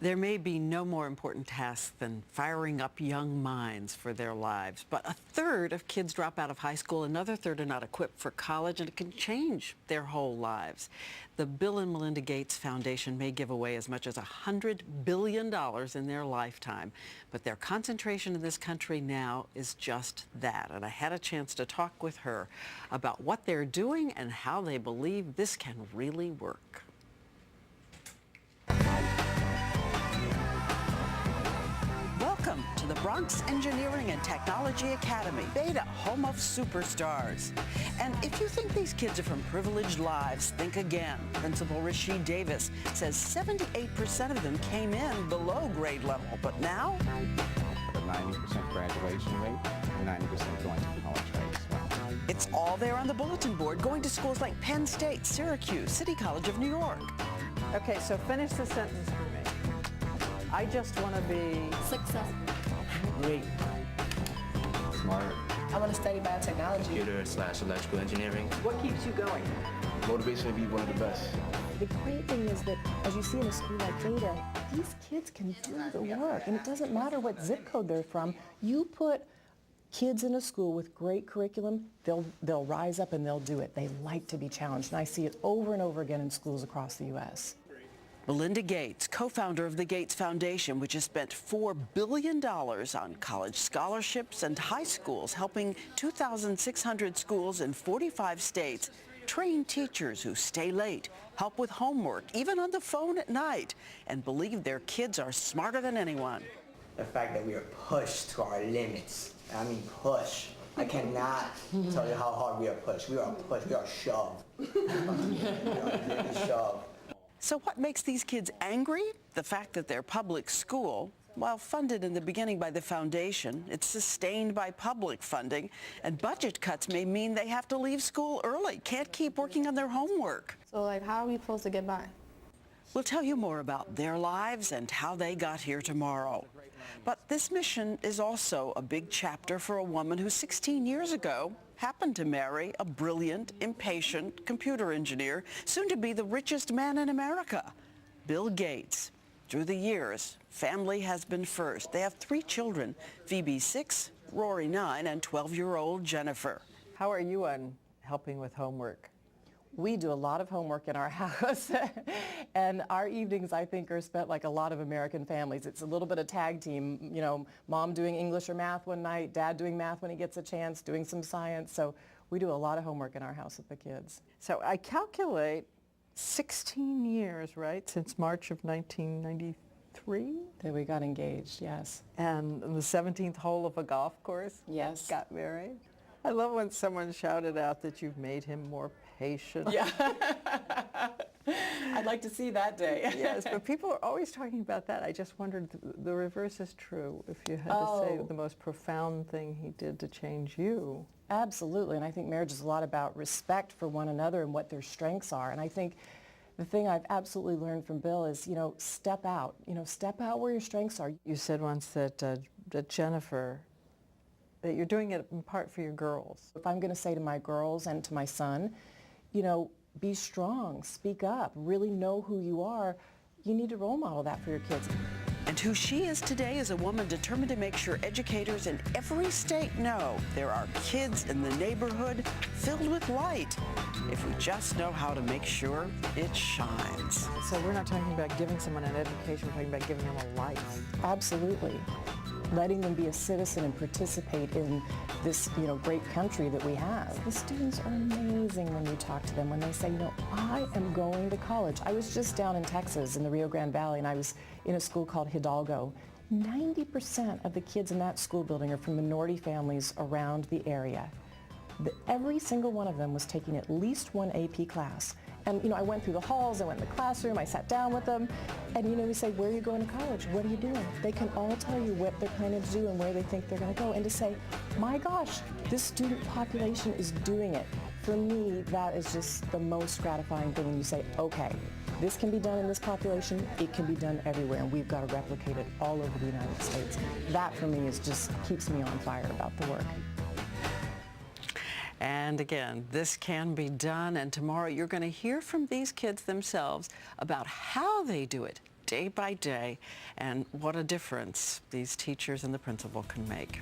There may be no more important task than firing up young minds for their lives, but a third of kids drop out of high school, another third are not equipped for college, and it can change their whole lives. The Bill and Melinda Gates Foundation may give away as much as $100 billion in their lifetime, but their concentration in this country now is just that. And I had a chance to talk with her about what they're doing and how they believe this can really work. Welcome to the Bronx Engineering and Technology Academy, Beta, home of superstars. And if you think these kids are from privileged lives, think again. Principal Rasheed Davis says 78% of them came in below grade level, but now? A 90% graduation rate and 90% going to college rate as well. It's all there on the bulletin board, going to schools like Penn State, Syracuse, City College of New York. Okay, so finish the sentence for me. I just want to be successful. Great. Smart. I want to study biotechnology. Computer/electrical engineering. What keeps you going? Motivation to be one of the best. The great thing is that, as you see in a school like Beta, these kids can do the work, and it doesn't matter what zip code they're from. You put kids in a school with great curriculum, they'll rise up and they'll do it. They like to be challenged, and I see it over and over again in schools across the U.S. Melinda Gates, co-founder of the Gates Foundation, which has spent $4 billion on college scholarships and high schools, helping 2,600 schools in 45 states train teachers who stay late, help with homework, even on the phone at night, and believe their kids are smarter than anyone. The fact that we are pushed to our limits, I mean push. I cannot tell you how hard we are pushed. We are pushed, we are shoved. We are really shoved. So what makes these kids angry? The fact that their public school, while funded in the beginning by the foundation, it's sustained by public funding, and budget cuts may mean they have to leave school early, can't keep working on their homework. So, how are we supposed to get by? We'll tell you more about their lives and how they got here tomorrow. But this mission is also a big chapter for a woman who 16 years ago happened to marry a brilliant, impatient computer engineer, soon to be the richest man in America, Bill Gates. Through the years, family has been first. They have 3 children, Phoebe 6, Rory 9, and 12-year-old Jennifer. How are you on helping with homework? We do a lot of homework in our house, and our evenings, I think, are spent like a lot of American families. It's a little bit of tag team, you know, mom doing English or math one night, dad doing math when he gets a chance, doing some science. So we do a lot of homework in our house with the kids. So I calculate 16 years, right, since March of 1993? That we got engaged, yes. And the 17th hole of a golf course? Yes. Got married? I love when someone shouted out that you've made him more patient. Yeah. I'd like to see that day. Yes, but people are always talking about that. I just wondered, the reverse is true. If you had to say the most profound thing he did to change you. Absolutely, and I think marriage is a lot about respect for one another and what their strengths are. And I think the thing I've absolutely learned from Bill is, you know, step out. You know, step out where your strengths are. You said once that Jennifer, that you're doing it in part for your girls. If I'm going to say to my girls and to my son, you know, be strong, speak up, really know who you are, you need to role model that for your kids. And who she is today is a woman determined to make sure educators in every state know there are kids in the neighborhood filled with light, if we just know how to make sure it shines. So we're not talking about giving someone an education, we're talking about giving them a life. Absolutely. Letting them be a citizen and participate in this, you know, great country that we have. The students are amazing when you talk to them, when they say, you know, I am going to college. I was just down in Texas in the Rio Grande Valley, and I was in a school called Hidalgo. 90% of the kids in that school building are from minority families around the area. Every single one of them was taking at least one AP class. And, you know, I went through the halls, I went in the classroom, I sat down with them, and, you know, we say, where are you going to college? What are you doing? They can all tell you what they're planning to do and where they think they're going to go. And to say, my gosh, this student population is doing it. For me, that is just the most gratifying thing when you say, okay, this can be done in this population, it can be done everywhere, and we've got to replicate it all over the United States. That, for me, is just keeps me on fire about the work. And again, this can be done, and tomorrow you're going to hear from these kids themselves about how they do it day by day, and what a difference these teachers and the principal can make.